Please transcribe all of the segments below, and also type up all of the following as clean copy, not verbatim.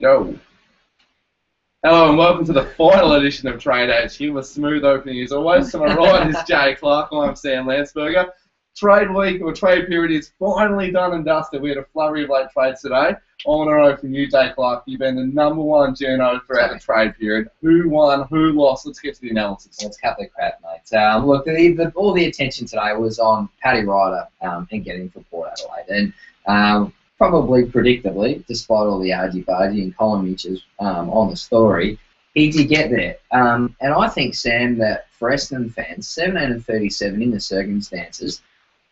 Yo. Hello and welcome to the final edition of Trade HQ. A smooth opening as always. To my right is Jay Clark. I'm Sam Landsberger. Trade week or trade period is finally done and dusted. We had a flurry of late trades today. I want to know from you, Jay Clark. You've been the #1 journo throughout the trade period. Who won? Who lost? Let's get to the analysis. Let's cut the crap, mate. Look, all the attention today was on Paddy Ryder and getting for Port Adelaide. And probably predictably, despite all the argy-bargy and column inches on the story, he did get there. And I think, Sam, that for Essendon fans, 17-37 in the circumstances,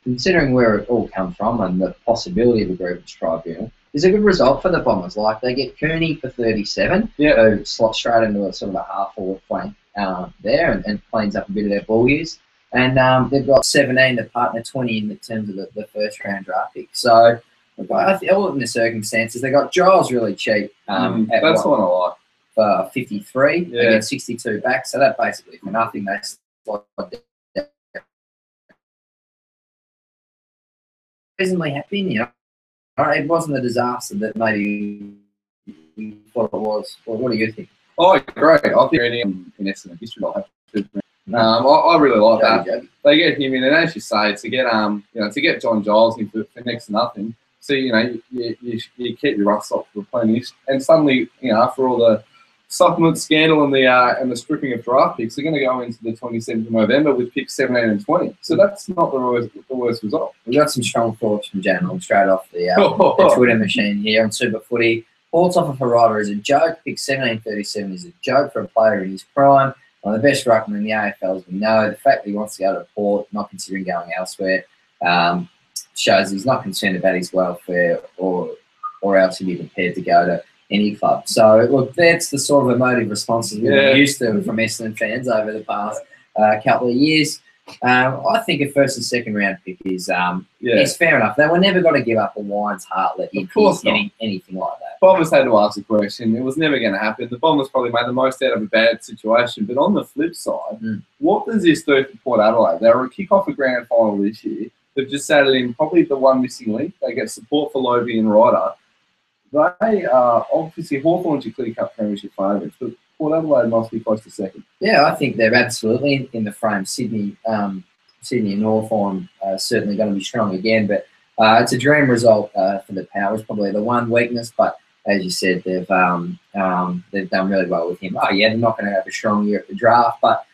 considering where it all comes from and the possibility of a grievance tribunal, is a good result for the Bombers. Like, they get Cooney for 37, who slots straight into a sort of a half-forward flank there and cleans up a bit of their ball use. And they've got 17 to partner 20 in terms of the first-round draft pick. So, look, I think all in the circumstances, they got Giles really cheap. That's what I like. For 53, they get 62 back. So that basically for nothing. They slot down. Reasonably happy, you know. It wasn't a disaster that maybe we thought it was. Well, what do you think? Oh, great. I think in Essendon history, I'll have to. I really like that. They get him in, and as you say, to get John Giles in for next to nothing. So, you keep your ruck stock replenished, and suddenly, after all the supplement scandal and the stripping of draft picks, they're going to go into the 27th of November with picks 17 and 20. So that's not the worst result. We got some strong thoughts from Jan straight off the Twitter machine here on Super Footy. Paul's offer for Ryder is a joke. Pick 17-37 is a joke for a player in his prime. One of the best ruckmen in the AFL, as we know. The fact that he wants to go to Port, not considering going elsewhere, shows he's not concerned about his welfare or else he'd be prepared to go to any club. So, look, that's the sort of emotive responses we've been used to from Essendon fans over the past couple of years. I think a first and second round pick is fair enough. They were never going to give up a Wines Hartlett if anything like that. Bombers had to ask the question. It was never going to happen. The Bombers probably made the most out of a bad situation. But on the flip side, what does this do for Port Adelaide? They were a kick-off a grand final this year. They've just added in probably the one missing link. They get support for Lovie and Ryder. They are obviously Hawthorn's your clear cut premiership favourites, but Port Adelaide must be close to second. Yeah, I think they're absolutely in the frame. Sydney and Hawthorn are certainly going to be strong again, but it's a dream result for the Powers. Probably the one weakness, but as you said, they've done really well with him. Oh yeah, they're not going to have a strong year at the draft, but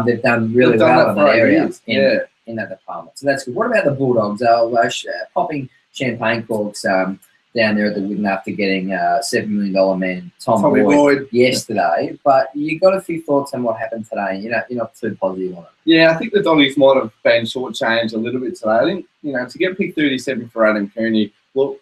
they've done really well in that area. In that department. So that's good. What about the Bulldogs? Popping champagne corks down there at the Wooden after getting $7 million man Tommy Boyd yesterday. But you got a few thoughts on what happened today. You're not too positive on it. Yeah, I think the Doggies might have been shortchanged a little bit today. I think, to get pick 37 for Adam Cooney, look,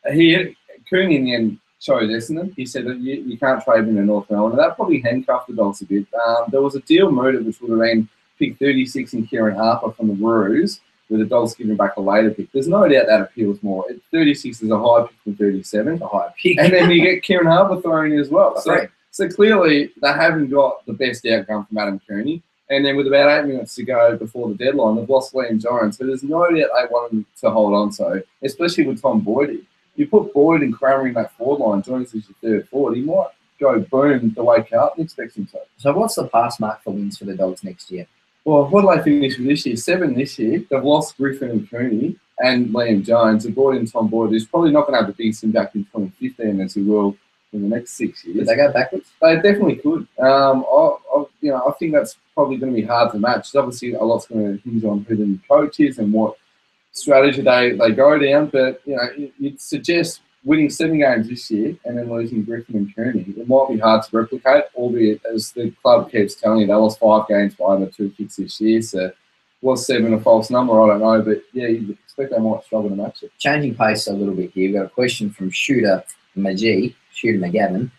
Cooney in the end chose Essendon. He said that you can't trade him in North Melbourne. That probably handcuffed the Dogs a bit. There was a deal mooted which would have been pick 36 in Kieran Harper from the Roos, with the Dogs giving back a later pick. There's no doubt that appeals more. 36 is a higher pick than 37. A higher pick. And then you get Kieran Harper thrown in as well. So clearly they haven't got the best outcome from Adam Cooney. And then with about 8 minutes to go before the deadline, they've lost Liam Jones. So there's no doubt they want him to hold on to, especially with Tom Boyd. You put Boyd and Kramer in that forward line, Jones is your third forward, he might go boom the way Carlton expects him to. So what's the pass mark for wins for the Dogs next year? Well, what do they finish with this year? 7 this year. They've lost Griffin and Cooney and Liam Jones. They've brought in Tom Boyd, who's probably not going to have the biggest impact in 2015 as he will in the next 6 years. Did they go backwards? They definitely could. I think that's probably going to be hard to match. Obviously, a lot's going to hinge on who the new coach is and what strategy they go down. But, you'd suggest winning 7 games this year and then losing Griffin and Cooney, it might be hard to replicate, albeit as the club keeps telling you, they lost 5 games by over 2 kicks this year. So was 7 a false number? I don't know. But, yeah, you'd expect they might struggle to match it. Changing pace a little bit here. We've got a question from Shooter McGavin.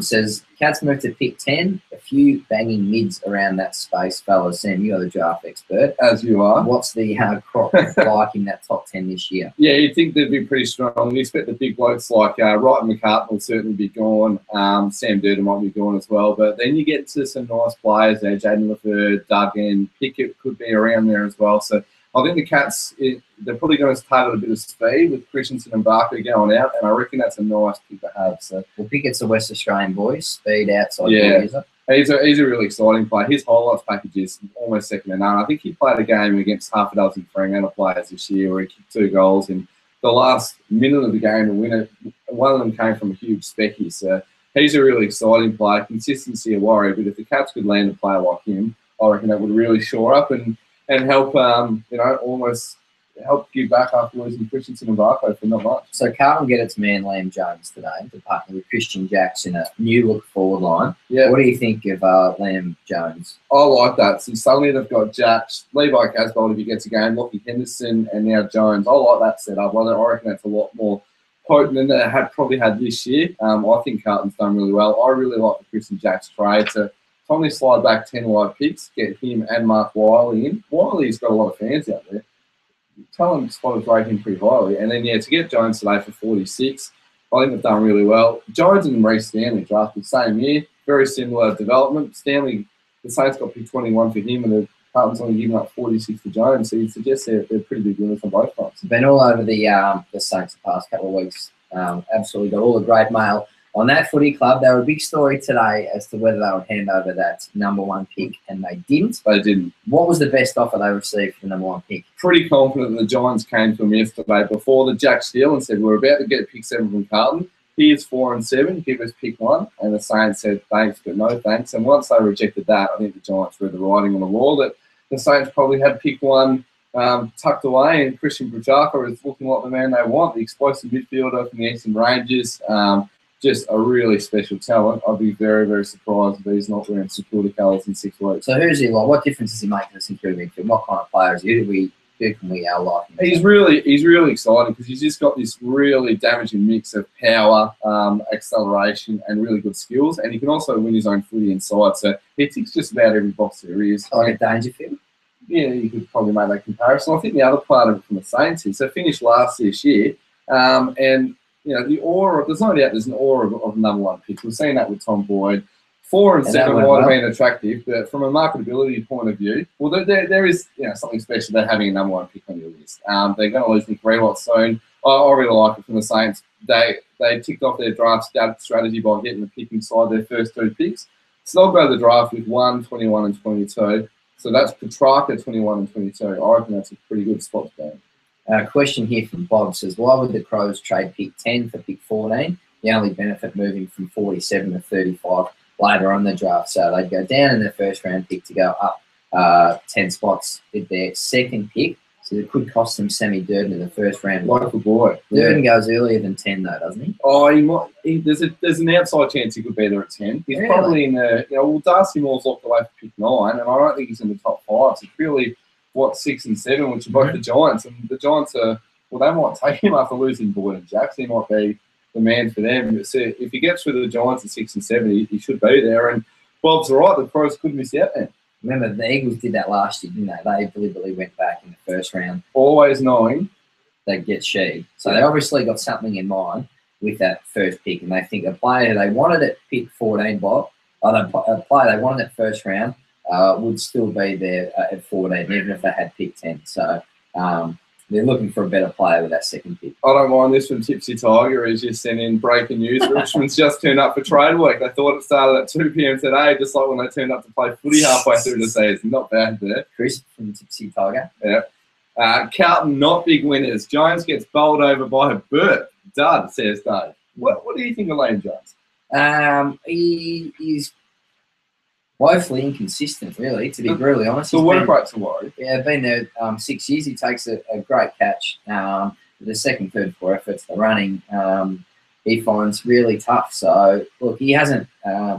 Says, Cats moved to pick 10. A few banging mids around that space, fellas. Sam, you're the draft expert. As you are. What's the crop like in that top 10 this year? Yeah, you'd think they'd be pretty strong. You expect the big blokes like Wright and McCartan will certainly be gone. Sam Durden might be gone as well. But then you get to some nice players there. Jaden Lafleur, Duggan, Pickett could be around there as well. So I think the Cats, they're probably going to target a bit of speed with Christensen and Barker going out, and I reckon that's a nice pick to have. So we'll pick it's the West Australian boys, speed outside. Yeah. Boy, is it? He's a really exciting player. His highlights package is almost second to none. I think he played a game against half a dozen Fremantle players this year where he kicked 2 goals in the last minute of the game to win it. One of them came from a huge specky. So he's a really exciting player. Consistency a worry, but if the Cats could land a player like him, I reckon that would really shore up and help, almost help give back after losing Christensen and Barco for not much. So Carlton get its man Liam Jones today to partner with Christian Jacks in a new look forward line. Yeah. What do you think of Liam Jones? I like that. So suddenly they've got Jacks, Levi Casbolt if he gets a game, Lockie Henderson, and now Jones. I like that setup. I reckon that's a lot more potent than they probably had this year. I think Carlton's done really well. I really like the Christian Jacks trade to finally slide back 10 wide picks, get him and Mark Wiley in. Wiley's got a lot of fans out there. Talent spotters rate him pretty highly. And then, to get Jones today for 46, I think they've done really well. Jones and Reece Stanley drafted the same year. Very similar development. Stanley, the Saints got pick 21 for him, and the Carlton's only giving up 46 to Jones. So you suggest they're pretty big winners on both fronts. Been all over the Saints the past couple of weeks. Absolutely got all the great mail on that footy club. They were a big story today as to whether they would hand over that #1 pick, and they didn't. They didn't. What was the best offer they received for the #1 pick? Pretty confident the Giants came to them yesterday before the Jack deal and said, we're about to get pick 7 from Carlton. Here's 4 and 7. Give us pick 1. And the Saints said, thanks, but no thanks. And once they rejected that, I think the Giants read the writing on the wall that the Saints probably had pick 1 tucked away, and Christian Bruchaka is looking like the man they want, the explosive midfielder from the Eastern Rangers. Just a really special talent. I'd be very, very surprised if he's not wearing security colours in 6 weeks. So who's he like? What difference does he make in the security midfield? What kind of player is he? Who can we like him? He's really exciting because he's just got this really damaging mix of power, acceleration, and really good skills. And he can also win his own footy inside. So he ticks just about every box there is. Like a Dangerfield? Yeah, you could probably make that comparison. I think the other part of it from the Saints is they finished last this year, and the aura, there's no doubt there's an aura of #1 pick. We've seen that with Tom Boyd. 4 and 7 might have been attractive, but from a marketability point of view, well, there is something special about having a #1 pick on your list. They're going to lose Nick Rewalt soon. I really like it from the Saints. They ticked off their draft strategy by getting the pick inside their first 2 picks. So they'll go to the draft with 1, 21, and 22. So that's Petrarca, 21 and 22. I reckon that's a pretty good spot to go. Question here from Bob says, why would the Crows trade pick 10 for pick 14? The only benefit moving from 47 to 35 later on the draft. So they'd go down in their first round pick to go up 10 spots with their second pick. So it could cost them Sammy Durden in the first round. Wonderful boy. Durden goes earlier than 10 though, doesn't he? Oh, he might. There's an outside chance he could be there at 10. He's probably in the. Darcy Moore's locked away for pick 9, and I don't think he's in the top 5. So purely 6 and 7, which are both the Giants, and the Giants they might take him after losing Boyd and Jacks. He might be the man for them. So if he gets through the Giants at 6 and 7, he should be there. And Bob's right. The Crows could miss out there. Remember, the Eagles did that last year, didn't they? They deliberately went back in the first round. Always knowing they'd get Sheed. So they obviously got something in mind with that first pick, and they think a player they wanted at pick 14, Bob, or a player they wanted at first round, would still be there at 14, even if they had pick 10. So they're looking for a better player with that second pick. I don't mind this from Tipsy Tiger. He's just sent in breaking news. Richmond's just turned up for trade week. They thought it started at 2 p.m. today, just like when they turned up to play footy halfway through the season. Not bad there. Chris from Tipsy Tiger. Yeah. Carlton, not big winners. Jones gets bowled over by a Burt. Dud, says Dave. What do you think of Liam Jones? He's woefully inconsistent, really, to be brutally honest. The work rate's a worry. Yeah, been there 6 years. He takes a great catch. The second, third, 4 efforts, the running, he finds really tough. So, look, he hasn't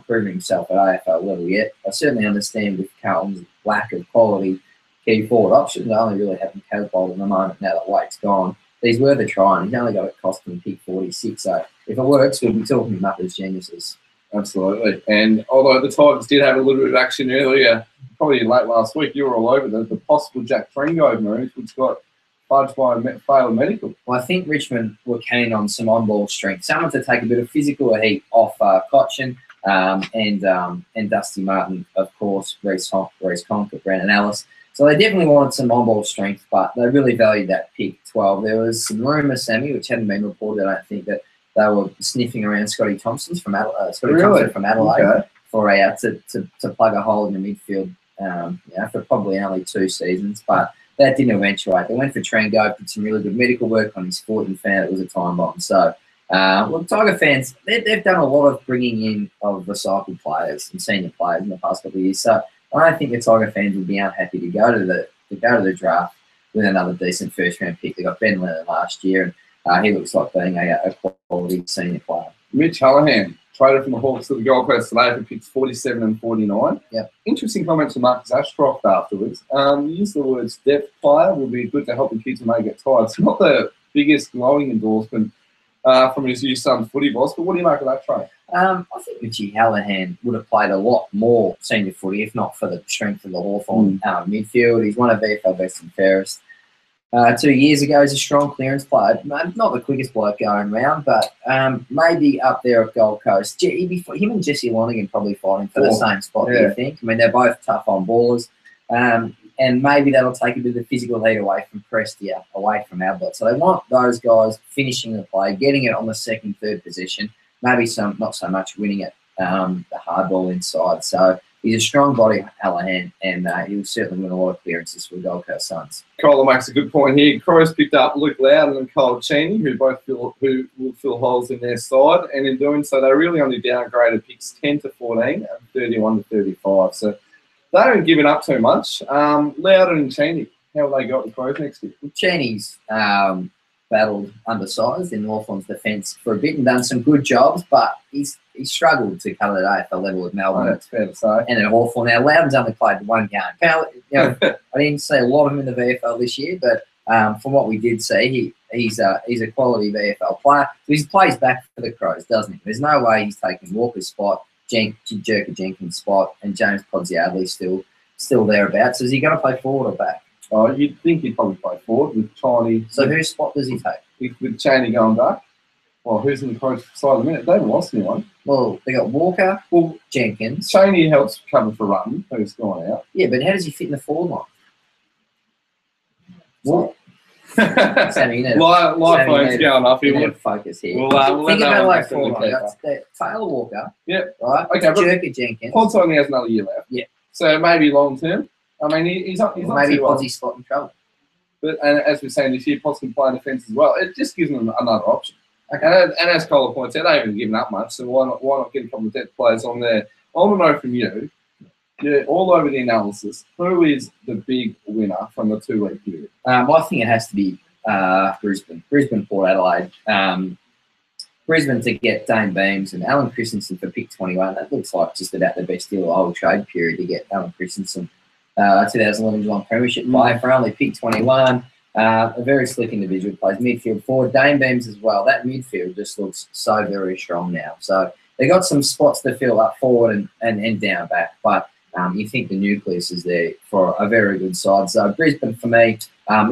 proven himself at AFL level yet. I certainly understand with Carlton's lack of quality key forward options. They only really have him Casbolt at the moment now that Waite's gone. But he's worth a try, and he's only got it cost him pick 46. So, if it works, we'll be talking him up as geniuses. Absolutely. And although the Tigers did have a little bit of action earlier, probably late last week, you were all over the possible Jack Trengove move, which got fudged by a failed medical. Well, I think Richmond were keen on some on-ball strength. Someone to take a bit of physical heat off Cochin and Dusty Martin, of course, Reece Conker, Brandon Ellis. So they definitely wanted some on-ball strength, but they really valued that pick 12. There was some rumour, Sammy, which hadn't been reported, I don't think, that they were sniffing around Scotty Thompson from Adelaide, Okay. for to plug a hole in the midfield for probably only 2 seasons, but that didn't eventuate. They went for Trengo, did some really good medical work on his foot and found it was a time bomb. So, look, Tiger fans, they've done a lot of bringing in of recycled players and senior players in the past couple of years. So I don't think the Tiger fans would be unhappy to go to the draft with another decent first-round pick. They got Ben Lennon last year, and he looks like being a quality senior player. Mitch Hallahan, traded from the Hawks to the Gold Coast today for picks 47 and 49. Yep. Interesting comments from Marcus Ashcroft afterwards. He used the words depth player will be good to help the kids who may get tired. It's not the biggest glowing endorsement from his new son, footy boss, but what do you make of that trade? I think Mitchie Hallahan would have played a lot more senior footy if not for the strength of the Hawthorn midfield. He's one of VFL best and fairest. 2 years ago, he's a strong clearance player. Not the quickest bloke going round, but maybe up there at Gold Coast. Him and Jesse Lonigan probably fighting for the same spot, do you think? I mean, they're both tough on ballers. And maybe that'll take a bit of the physical heat away from Prestia, away from Ablett. So they want those guys finishing the play, getting it on the second, third position, maybe not so much winning it, the hard ball inside. So he's a strong body, Hallahan, and he will certainly win a lot of clearances for the Gold Coast Suns. Cola makes a good point here. Crows picked up Luke Loudon and Cole Cheney, who will fill holes in their side, and in doing so, they really only downgraded picks 10 to 14 and 31 to 35. So they haven't given up too much. Loudon and Cheney, how have they got the Crows next year? Cheney's battled undersized in Hawthorn's defence for a bit and done some good jobs, but he's struggled to cover the AFL level with Melbourne. Oh, that's fair to say. And at Hawthorn. Now, Loudon's only played 1 game. Now, I didn't see a lot of him in the VFL this year, but from what we did see, he's a quality VFL player. So he plays back for the Crows, doesn't he? There's no way he's taking Walker's spot, Jerker Jenkins' spot, and James Podsiadly's still thereabouts. So is he going to play forward or back? Oh, you'd think he'd probably play forward with Cheney. So whose spot does he take? With Cheney going back? Well, who's in the Crows side at the minute? They haven't lost anyone. Well, they got Walker, Jenkins. Cheney helps cover for Run, who's gone out. Yeah, but how does he fit in the forward line? What? Sammy, you need Life phone's going off you here. need to focus here. We'll Think let about that forward one line. back That's Taylor Walker. Yep. Right? Okay, but Jerker Jenkins. Pod's only has another year left. Yeah. So maybe long term. I mean, he's not Maybe too well. Podsie's spot in trouble. But and as we're saying this year, Pods can play in defence as well. It just gives them another option. Okay. And as Cola points out, they haven't given up much, so why not get a couple of depth players on there? I want to know from you, all over the analysis, who is the big winner from the 2-week period? I think it has to be Brisbane, Port Adelaide. Brisbane to get Dane Beams and Alan Christensen for pick 21. That looks like just about the best deal of the whole trade period to get Alan Christensen, 2011 Geelong Premiership player for only pick 21. A very slick individual, plays midfield forward. Dane Beams as well. That midfield just looks so very strong now. So they got some spots to fill up forward and down back, but you think the nucleus is there for a very good side. So Brisbane for me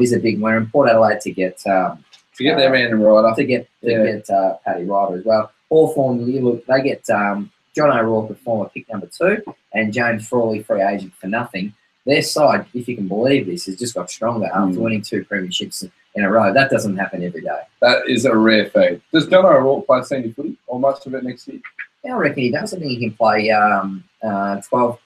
is a big winner, and Port Adelaide to get their man and Ryder. To get Paddy Ryder as well. Hawthorn, they get John O'Rourke, a former pick number 2, and James Frawley, free agent for nothing. Their side, if you can believe this, has just got stronger after winning 2 premierships in a row. That doesn't happen every day. That is a rare feat. Does John O'Rourke play senior footy or much of it next year? Yeah, I reckon he does. I think he can play 12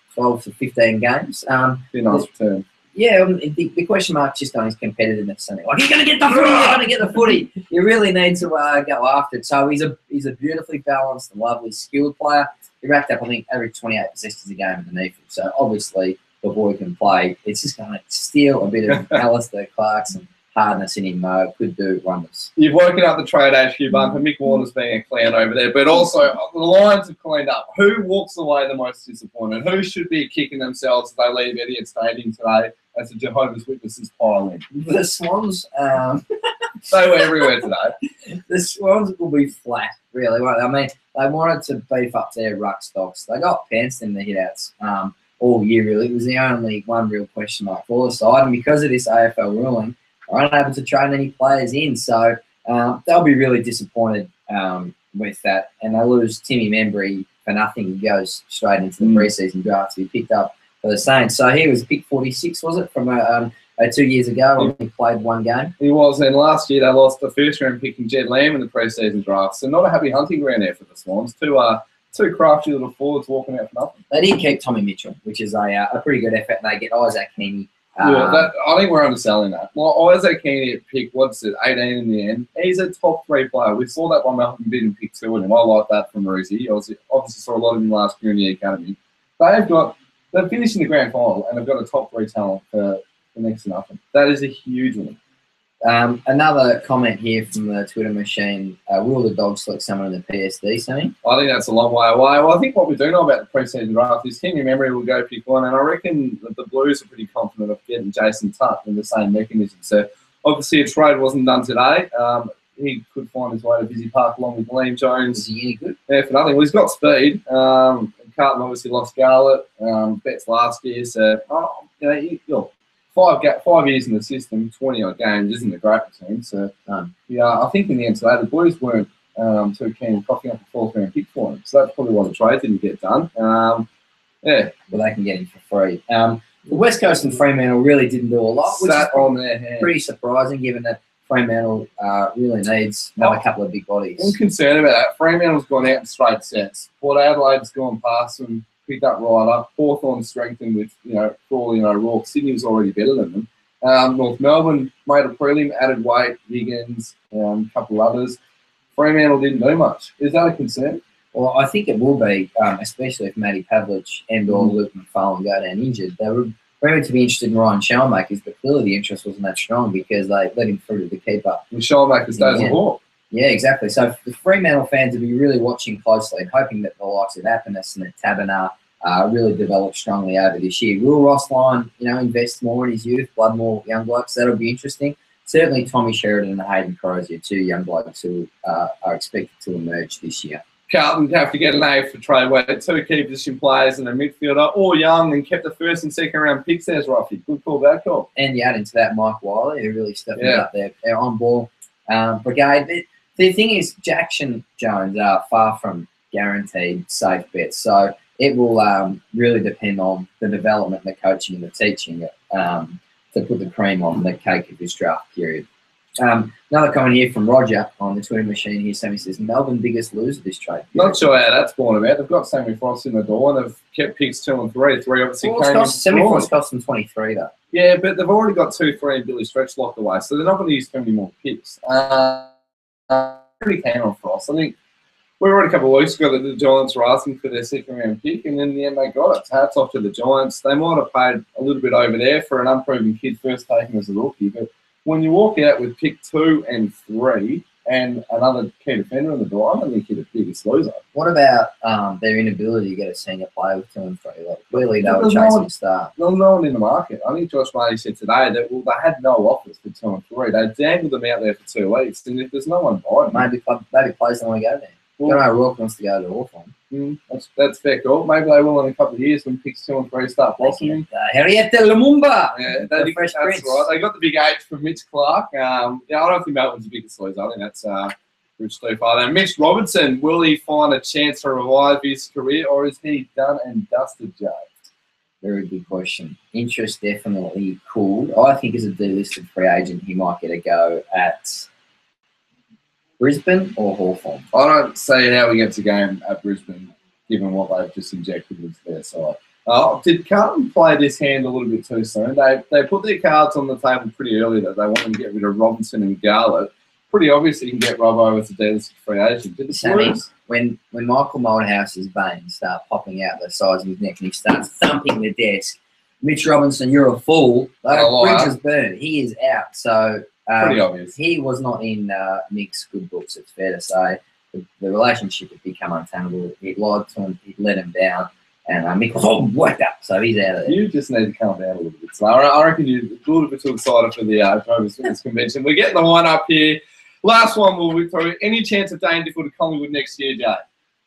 to 15 games. Be a nice return. Yeah, the question mark's just on his competitiveness. Like, you're going to get the footy, you're going to get the footy. You really need to go after it. So he's a beautifully balanced and lovely skilled player. He racked up, I think, average 28 possessions a game underneath him. So obviously the boy can play. It's just going to steal a bit of Alistair Clarkson hardness in him, could do wonders. You've woken up the trade HQ bumper. Mick Warner's being a clown over there, but also the Lions have cleaned up. Who walks away the most disappointed? Who should be kicking themselves as they leave Etihad Stadium today as the Jehovah's Witnesses pile in? The Swans, they were everywhere today. The Swans will be flat, really, won't they? I mean, they wanted to beef up their ruck stocks. They got pants in the hit-outs all year, really. It was the only one real question mark for the side, and because of this AFL ruling, they're unable to train any players in, so they'll be really disappointed with that. And they lose Timmy Membry for nothing. He goes straight into the pre-season draft. He picked up for the Saints. So he was pick 46, was it, from 2 years ago when he played one game? He was, and last year they lost the first round pick in Jed Lamb in the pre-season draft. So not a happy hunting ground there for the Swans. Two crafty little forwards walking out for nothing. They did keep Tommy Mitchell, which is a pretty good effort. And they get Isaac Heaney. I think we're underselling that. Well, Isaac Heaney at pick, 18 in the end. He's a top 3 player. We saw that by Malcolm Bidd in pick 2, and I like that from Rosie. I obviously saw a lot of him last year in the academy. They've finished in the grand final, and they've got a top 3 talent for next to nothing. That is a huge one. Another comment here from the Twitter machine. Will the Dogs select someone in the PSD, Sammy? I think that's a long way away. Well, I think what we do know about the pre-season draft is Henry Memory will go pick 1, and I reckon that the Blues are pretty confident of getting Jason Tutt in the same mechanism. So obviously a trade wasn't done today. He could find his way to Busy Park along with Liam Jones. Is he any good? Yeah, for nothing. Well, he's got speed. Carlton obviously lost Scarlett. Betts last year. So, 5 years in the system, 20-odd games isn't a great team. So, I think in the end today, the Blues weren't too keen on cocking up a 4th round pick for him. So that's probably why the trade didn't get done. Well, they can get him for free. The West Coast and Fremantle really didn't do a lot, which is on their hands. Pretty surprising given that Fremantle really needs another couple of big bodies. I'm concerned about that. Fremantle's gone out in straight sets. Port Adelaide's gone past them, picked up Ryder. Hawthorn strengthened with, Crawley and O'Rourke. Sydney was already better than them. North Melbourne made a prelim, added Waite, Higgins, a couple of others. Fremantle didn't do much. Is that a concern? Well, I think it will be, especially if Matty Pavlich and or Luke McFarlane go down injured. They were very to be interested in Ryan Shellmakers, but clearly the interest wasn't that strong because they let him through to the keeper. And Shellmakers stays a Hawk. Yeah, exactly. So the Fremantle fans will be really watching closely and hoping that the likes of Apinis and Taberner really develop strongly over this year. Will Rossline, invest more in his youth, blood more young blokes? That'll be interesting. Certainly Tommy Sheridan and Hayden Crozier, 2 young blokes who are expected to emerge this year. Carlton have to get an A for trade where 2 key position players and a midfielder, all young, and kept the 1st and 2nd round picks there, Ruffy. Good call, bad call. And you add into that Mike Wiley, who really stepped up their on-ball brigade. The thing is, Jackson Jones are far from guaranteed safe bets, so it will really depend on the development, the coaching, and the teaching to put the cream on the cake of this draft period. Another comment here from Roger on the Twitter machine here. Sammy says, Melbourne biggest loser this trade. Not sure how that's born about. They've got Sammy Frost in the door and they've kept picks 2 and 3. 3 obviously came in. Sammy Frost cost them 23 though. Yeah, but they've already got 2, 3 and Billy Stretch locked away, so they're not going to use too many more picks. Pretty keen on Frost. I think we were a couple of weeks ago that the Giants were asking for their 2nd round pick, and in the end they got it. Hats off to the Giants. They might have paid a little bit over there for an unproven kid first taken as a rookie, but when you walk out with pick 2 and 3 and another key defender in the door, I don't think you're the biggest loser. What about their inability to get a senior player with 2 and 3? Like, clearly they were chasing a star. There's no one in the market. I think Josh Marty said today that they had no offers for 2 and 3. They dangled them out there for 2 weeks, and if there's no one buying them, maybe players don't want to go there. Well, O'Rourke wants to go to Hawthorn. That's fair call. Maybe they will in a couple of years when picks 2 and 3 start blossoming. Henrietta Lumumba. Yeah, that's right. They got the big H from Mitch Clark. I don't think Melbourne's the biggest loser. I think that's Rich too far. Then Mitch Robinson, will he find a chance to revive his career, or is he done and dusted, Joe? Very good question. Interest definitely cool. I think as a delisted free agent, he might get a go at Brisbane or Hawthorn. I don't see how he gets a game at Brisbane, given what they've just injected into their side. Did Carlton play this hand a little bit too soon? They put their cards on the table pretty early that they wanted to get rid of Robinson and Garlett. Pretty obvious you can get Robbo as a delisted free agent. Did when Michael Moldhouse's veins start popping out the sides of his neck and he starts thumping the desk, Mitch Robinson, you're a fool. Bridges burned. He is out. So pretty obvious. He was not in Mick's good books, it's fair to say. The relationship had become untenable. He'd lied to him, he'd let him down, and Mick was all worked up, so he's out of there. You just need to calm down a little bit. So I reckon you're a little bit too excited for the Drovers Fitness Convention. We're getting the line up here. Last one we'll be through. Any chance of Dangerfield to Collingwood next year, Jay?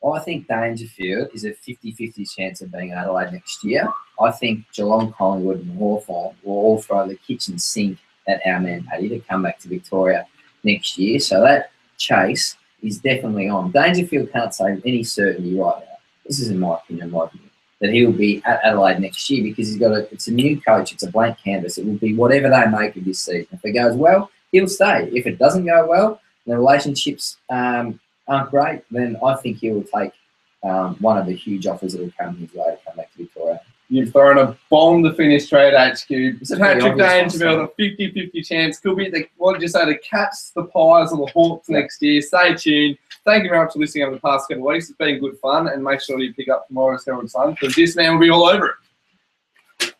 I think Dangerfield is a 50-50 chance of being Adelaide next year. I think Geelong, Collingwood and Hawthorn will all throw the kitchen sink at our man Paddy to come back to Victoria next year. So that chase is definitely on. Dangerfield can't say with any certainty right now. This is in my opinion, that he'll be at Adelaide next year, because it's a new coach, it's a blank canvas. It will be whatever they make of this season. If it goes well, he'll stay. If it doesn't go well, the relationships aren't great, then I think he will take one of the huge offers that will come his way to come back to Victoria. You've thrown a bomb to finish Trade HQ. Patrick Dangerfield, a 50-50 chance. Could be what did you say, the Cats, the Pies, or the Hawks next year. Stay tuned. Thank you very much for listening over the past couple of weeks. It's been good fun, and make sure you pick up tomorrow's Herald Sun, because this man will be all over it.